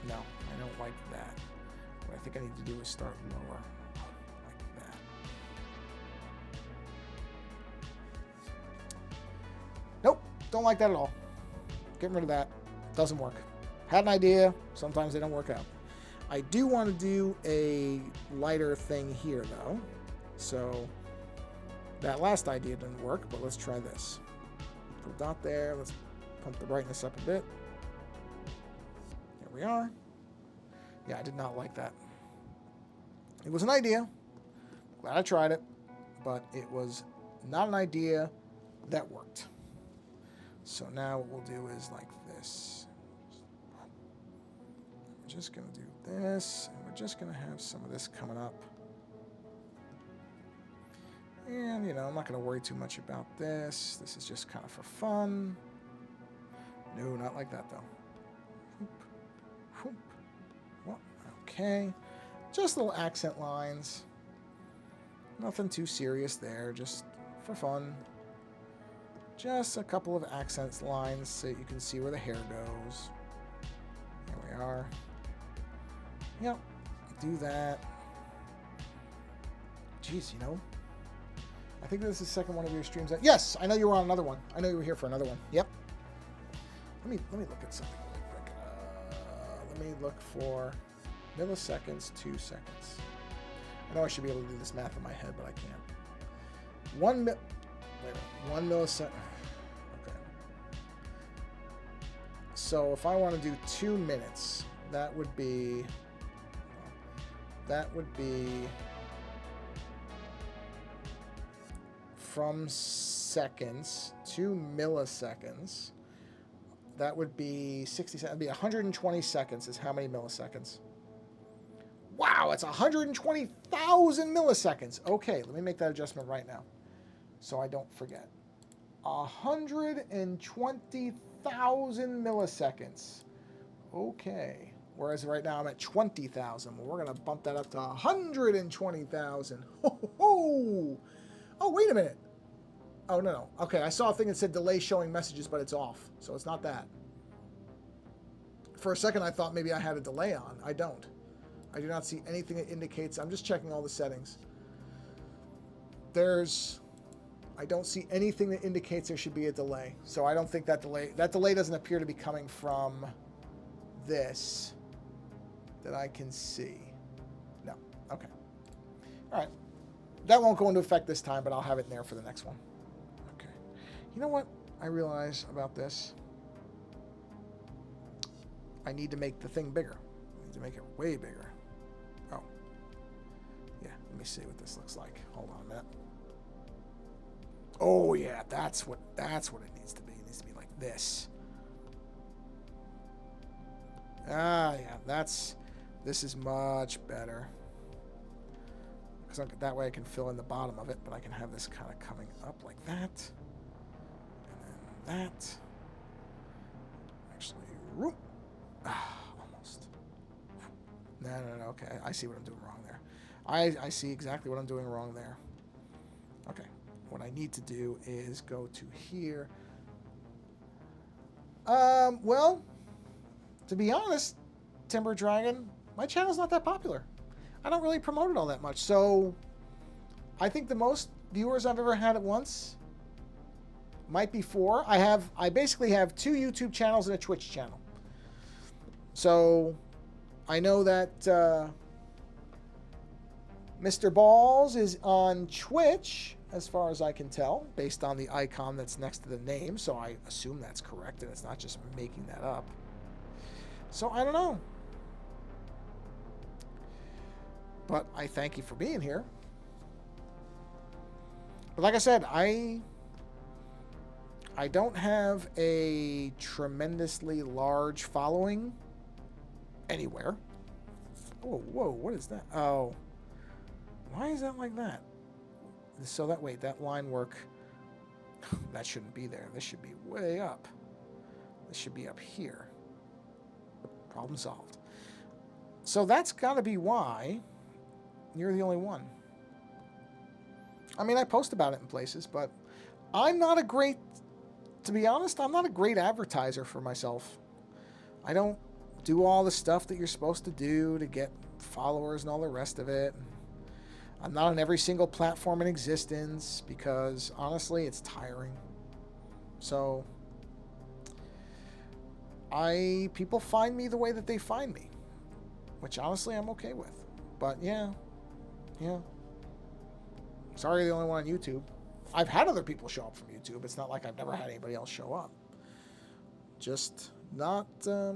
No, I don't like that. What I think I need to do is start lower, like that. Nope, don't like that at all. Getting rid of that. Doesn't work. Had an idea. Sometimes they don't work out. I do want to do a lighter thing here, though. So that last idea didn't work, but let's try this. Put a dot there. Let's pump the brightness up a bit. We are. Yeah, I did not like that. It was an idea. Glad I tried it, but it was not an idea that worked. So now what we'll do is like this. We're just going to do this, and we're just going to have some of this coming up. And, I'm not going to worry too much about this. This is just kind of for fun. No, not like that, though. Okay, just little accent lines. Nothing too serious there, just for fun. Just a couple of accent lines so you can see where the hair goes. There we are. Yep, do that. Jeez, I think this is the second one of your streams. Yes, I know you were on another one. I know you were here for another one. Yep. Let me look at something really quick. Let me look for milliseconds, 2 seconds. I know I should be able to do this math in my head, but I can't. 1 millisecond. Okay. So if I want to do 2 minutes, that would be from seconds to milliseconds. That would be 60 seconds. That'd be 120 seconds is how many milliseconds? Wow, it's 120,000 milliseconds. Okay, let me make that adjustment right now so I don't forget. 120,000 milliseconds. Okay. Whereas right now I'm at 20,000. Well, we're going to bump that up to 120,000. Oh, wait a minute. Oh, no. Okay, I saw a thing that said delay showing messages, but it's off. So it's not that. For a second, I thought maybe I had a delay on. I don't. I do not see anything that indicates. I'm just checking all the settings. I don't see anything that indicates there should be a delay. So I don't think that delay doesn't appear to be coming from this that I can see. No. Okay. All right. That won't go into effect this time, but I'll have it in there for the next one. Okay. You know what I realize about this? I need to make the thing bigger. I need to make it way bigger. Oh. Yeah, let me see what this looks like. Hold on a minute. Oh yeah, that's what it needs to be. It needs to be like this. Ah, yeah, this is much better. Because that way I can fill in the bottom of it, but I can have this kind of coming up like that. And then that. Actually, almost. No. Okay, I see what I'm doing wrong there. I see exactly what I'm doing wrong there. Okay, what I need to do is go to here. Well, to be honest, Timber Dragon, my channel's not that popular. I don't really promote it all that much. So I think the most viewers I've ever had at once might be 4. I basically have 2 YouTube channels and a Twitch channel. So I know that Mr. Balls is on Twitch, as far as I can tell, based on the icon that's next to the name. So I assume that's correct, and it's not just making that up. So I don't know. But I thank you for being here. But like I said, I don't have a tremendously large following anywhere. Whoa, what is that? Oh. Why is that like that? So that line work, that shouldn't be there. This should be way up. This should be up here. Problem solved. So that's got to be why you're the only one. I mean, I post about it in places, but I'm not a great, to be honest, I'm not a great advertiser for myself. I don't do all the stuff that you're supposed to do to get followers and all the rest of it. I'm not on every single platform in existence because, honestly, it's tiring. So, people find me the way that they find me, which, honestly, I'm okay with. But, yeah. Sorry, you're the only one on YouTube. I've had other people show up from YouTube. It's not like I've never had anybody else show up. Just not a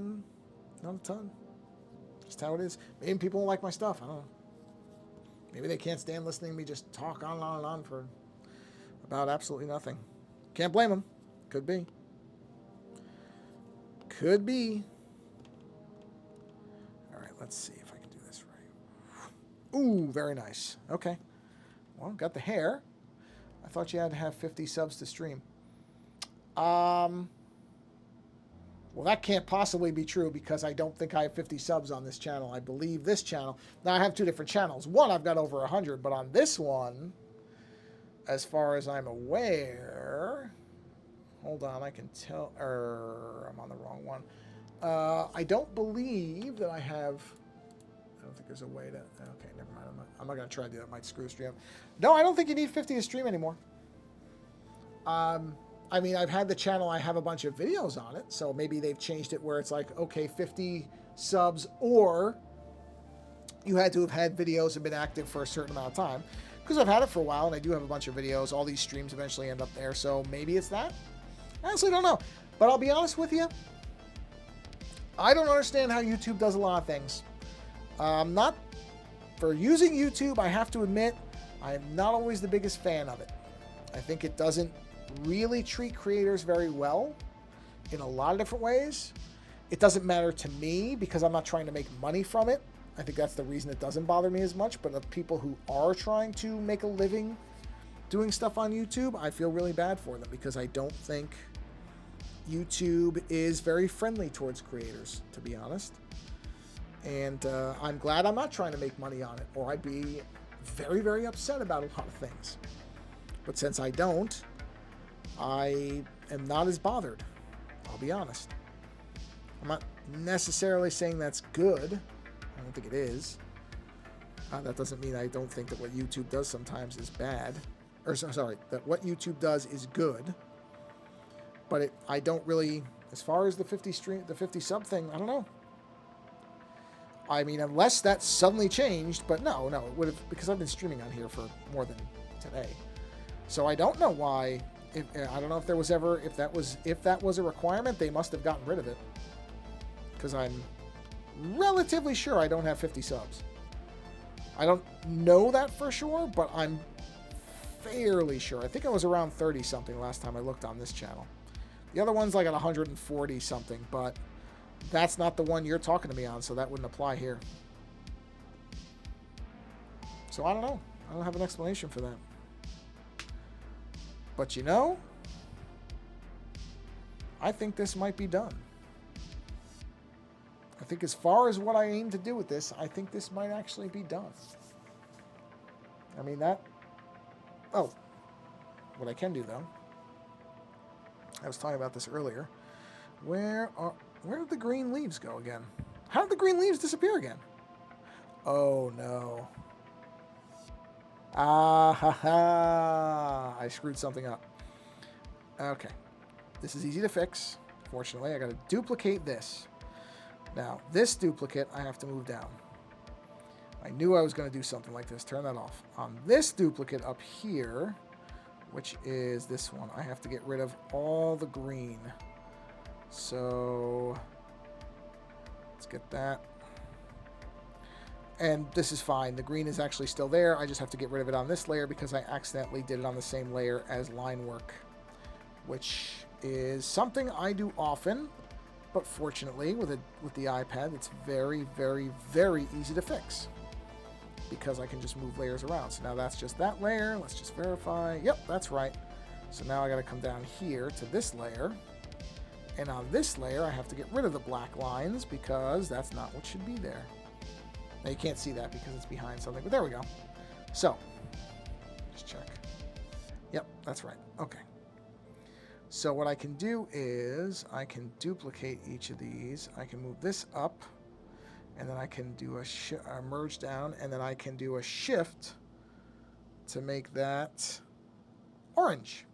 ton. Just how it is. Maybe people don't like my stuff. I don't know. Maybe they can't stand listening to me just talk on and on and on for about absolutely nothing. Can't blame them. Could be. Could be. All right, let's see if I can do this right. Ooh, very nice. Okay. Well, got the hair. I thought you had to have 50 subs to stream. Well, that can't possibly be true because I don't think I have 50 subs on this channel. I believe this channel. Now, I have 2 different channels. One, I've got over 100, but on this one, as far as I'm aware, hold on, I can tell, I'm on the wrong one. I don't believe that I have, I don't think there's a way to, okay, never mind. I'm not going to try to do that. It might screw stream. No, I don't think you need 50 to stream anymore. I mean, I've had the channel, I have a bunch of videos on it, so maybe they've changed it where it's like, okay, 50 subs, or you had to have had videos and been active for a certain amount of time. Because I've had it for a while, and I do have a bunch of videos. All these streams eventually end up there, so maybe it's that. I honestly don't know. But I'll be honest with you, I don't understand how YouTube does a lot of things. For using YouTube, I have to admit, I am not always the biggest fan of it. I think it doesn't really treat creators very well in a lot of different ways. It doesn't matter to me because I'm not trying to make money from it. I think that's the reason it doesn't bother me as much. But the people who are trying to make a living doing stuff on YouTube, I feel really bad for them because I don't think YouTube is very friendly towards creators, to be honest. And I'm glad I'm not trying to make money on it, or I'd be very, very upset about a lot of things. But since I don't, I am not as bothered. I'll be honest. I'm not necessarily saying that's good. I don't think it is. That doesn't mean I don't think that what YouTube does sometimes is bad. Or sorry, that what YouTube does is good. But I don't really, as far as the 50 sub thing, I don't know. I mean, unless that suddenly changed, but no, it would have, because I've been streaming on here for more than today. So I don't know why. I don't know if there was ever, if that was a requirement, they must have gotten rid of it. Because I'm relatively sure I don't have 50 subs. I don't know that for sure, but I'm fairly sure. I think I was around 30 something last time I looked on this channel. The other one's like at 140 something, but that's not the one you're talking to me on, so that wouldn't apply here. So I don't know. I don't have an explanation for that. But you know, I think this might be done. I think as far as what I aim to do with this, I think this might actually be done. I mean, that... Oh. What I can do, though... I was talking about this earlier. Where did the green leaves go again? How did the green leaves disappear again? Oh, no. Ah, ha, ha. I screwed something up. Okay. This is easy to fix. Fortunately, I got to duplicate this. Now, this duplicate, I have to move down. I knew I was going to do something like this. Turn that off. On this duplicate up here, which is this one, I have to get rid of all the green. So, let's get that. And this is fine. The green is actually still there. I just have to get rid of it on this layer because I accidentally did it on the same layer as line work, which is something I do often. But fortunately, with the iPad, it's very, very, very easy to fix because I can just move layers around. So now that's just that layer. Let's just verify. Yep, that's right. So now I got to come down here to this layer. And on this layer, I have to get rid of the black lines because that's not what should be there. Now, you can't see that because it's behind something, but there we go. So, just check. Yep, that's right. Okay. So what I can do is I can duplicate each of these. I can move this up, and then I can do a merge down, and then I can do a shift to make that orange.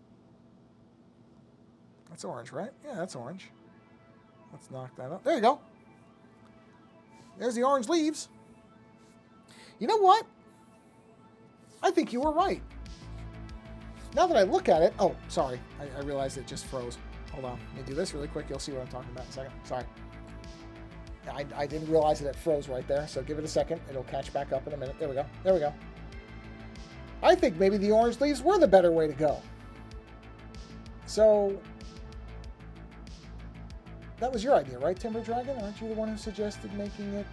That's orange, right? Yeah, that's orange. Let's knock that up. There you go. There's the orange leaves. You know what? I think you were right. Now that I look at it... Oh, sorry. I realized it just froze. Hold on. Let me do this really quick. You'll see what I'm talking about in a second. Sorry. I didn't realize that it froze right there, so give it a second. It'll catch back up in a minute. There we go. There we go. I think maybe the orange leaves were the better way to go. So... That was your idea, right, Timber Dragon? Aren't you the one who suggested making it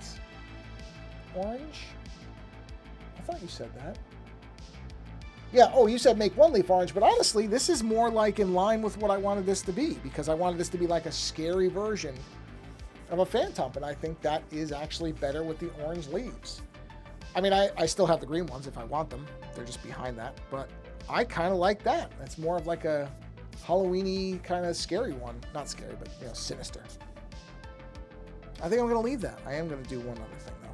orange? I thought you said that. Yeah, oh, you said make one leaf orange, but honestly, this is more like in line with what I wanted this to be, because I wanted this to be like a scary version of a Phantump, and I think that is actually better with the orange leaves. I mean, I still have the green ones if I want them. They're just behind that, but I kind of like that. It's more of like a Halloween-y kind of scary one. Not scary, but, you know, sinister. I think I'm going to leave that. I am going to do one other thing, though,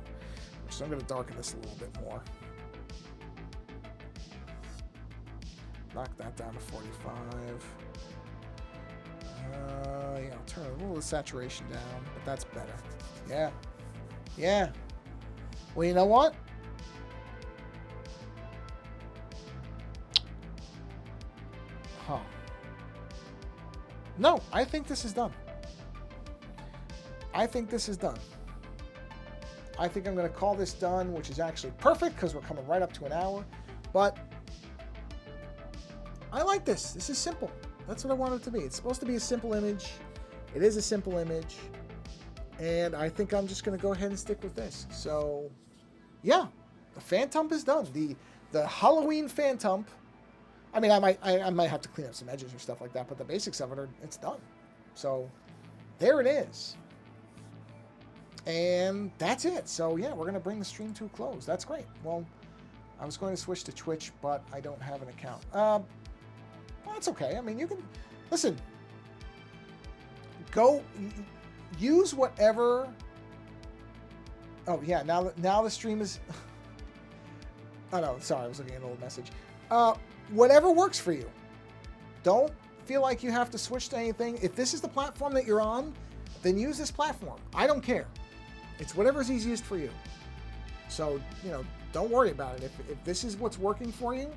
which is I'm going to darken this a little bit more. Knock that down to 45. Yeah, I'll turn a little of the saturation down, but that's better. Yeah. Yeah. Well, you know what? Huh. No, I think this is done. I think this is done. I think I'm going to call this done, which is actually perfect because we're coming right up to an hour. But I like this. This is simple. That's what I want it to be. It's supposed to be a simple image. It is a simple image. And I think I'm just going to go ahead and stick with this. So, yeah. The Phantump is done. The Halloween Phantump. I mean, I might have to clean up some edges or stuff like that, but the basics of it are, it's done. So, there it is. And that's it. So, yeah, we're going to bring the stream to a close. That's great. Well, I was going to switch to Twitch, but I don't have an account. Well, that's okay. I mean, you can... Listen. Go... Use whatever... Oh, yeah. Now the stream is... Oh, no. Sorry. I was looking at an old message. Whatever works for you. Don't feel like you have to switch to anything. If this is the platform that you're on, then use this platform. I don't care. It's whatever's easiest for you. So, you know, don't worry about it. If this is what's working for you,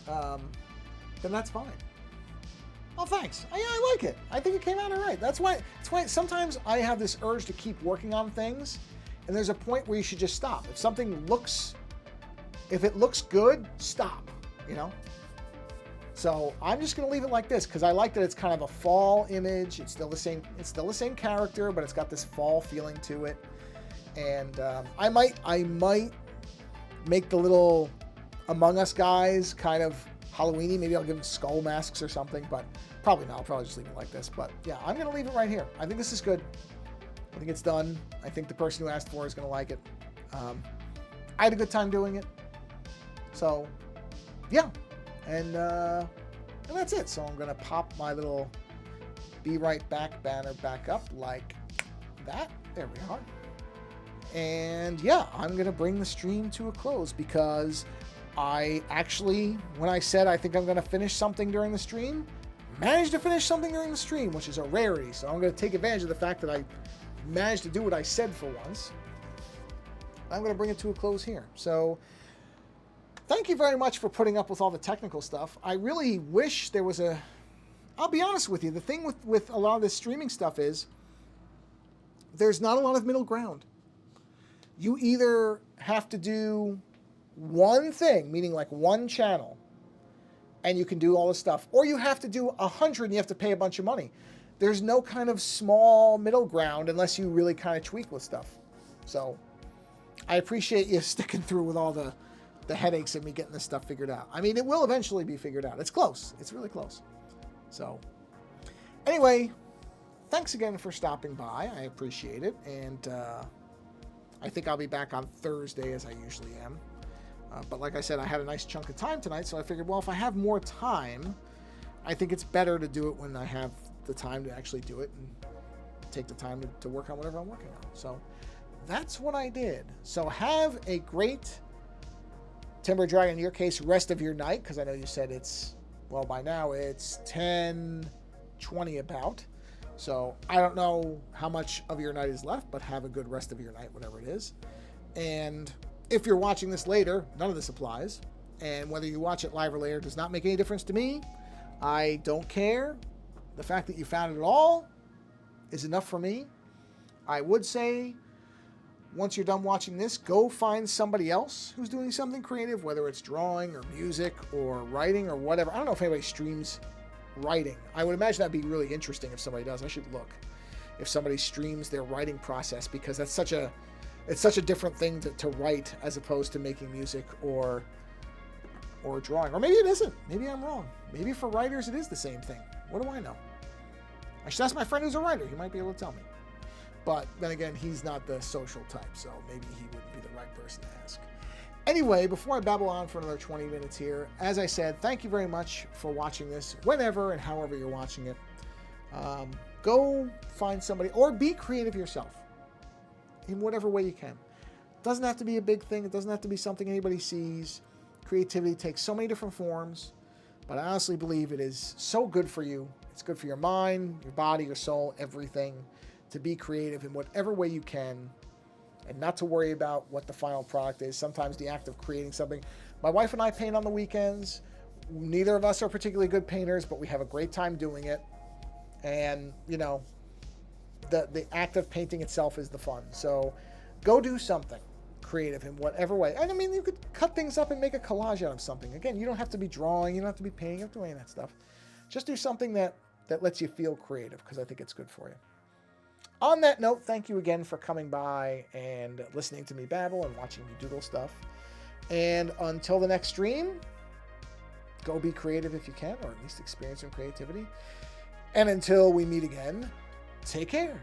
then that's fine. Oh, thanks. I like it. I think it came out all right. That's why sometimes I have this urge to keep working on things, and there's a point where you should just stop. If it looks good, stop, you know? So I'm just going to leave it like this because I like that it's kind of a fall image. It's still the same character, but it's got this fall feeling to it. And I might make the little Among Us guys kind of Halloween-y. Maybe I'll give them skull masks or something, but probably not. I'll probably just leave it like this. But yeah, I'm going to leave it right here. I think this is good. I think it's done. I think the person who asked for it is going to like it. I had a good time doing it. So, yeah. And that's it. So I'm going to pop my little Be Right Back banner back up like that. There we are. And yeah, I'm going to bring the stream to a close because I actually, when I said I think I'm going to finish something during the stream, managed to finish something during the stream, which is a rarity. So I'm going to take advantage of the fact that I managed to do what I said for once. I'm going to bring it to a close here. So thank you very much for putting up with all the technical stuff. I really wish there was a... I'll be honest with you. The thing with a lot of this streaming stuff is there's not a lot of middle ground. You either have to do one thing, meaning like one channel, and you can do all this stuff, or you have to do 100 and you have to pay a bunch of money. There's no kind of small middle ground unless you really kind of tweak with stuff. So I appreciate you sticking through with all the headaches of me getting this stuff figured out. I mean, it will eventually be figured out. It's close. It's really close. So anyway, thanks again for stopping by. I appreciate it. And I think I'll be back on Thursday as I usually am. But like I said, I had a nice chunk of time tonight, so I figured, well, if I have more time, I think it's better to do it when I have the time to actually do it and take the time to work on whatever I'm working on. So that's what I did. So have a great Timber Dragon, in your case, rest of your night, because I know you said it's, well, by now it's 10:20 about. So I don't know how much of your night is left, but have a good rest of your night, whatever it is. And if you're watching this later, none of this applies. And whether you watch it live or later does not make any difference to me. I don't care. The fact that you found it all is enough for me. I would say, once you're done watching this, go find somebody else who's doing something creative, whether it's drawing or music or writing or whatever. I don't know if anybody streams writing. I would imagine that'd be really interesting if somebody does. I should look if somebody streams their writing process, because that's such a different thing to write as opposed to making music or drawing. Or maybe it isn't. Maybe I'm wrong. Maybe for writers it is the same thing. What do I know? I should ask my friend who's a writer. He might be able to tell me. But then again, he's not the social type, so maybe he wouldn't be the right person to ask. Anyway, before I babble on for another 20 minutes here, as I said, thank you very much for watching this, whenever and however you're watching it. Go find somebody, or be creative yourself in whatever way you can. It doesn't have to be a big thing. It doesn't have to be something anybody sees. Creativity takes so many different forms, but I honestly believe it is so good for you. It's good for your mind, your body, your soul, everything, to be creative in whatever way you can and not to worry about what the final product is. Sometimes the act of creating something. My wife and I paint on the weekends. Neither of us are particularly good painters, but we have a great time doing it. And, you know, the act of painting itself is the fun. So go do something creative in whatever way. And I mean, you could cut things up and make a collage out of something. Again, you don't have to be drawing. You don't have to be painting. You don't have to do any of that stuff. Just do something that lets you feel creative, because I think it's good for you. On that note, thank you again for coming by and listening to me babble and watching me doodle stuff. And until the next stream, go be creative if you can, or at least experience some creativity. And until we meet again, take care.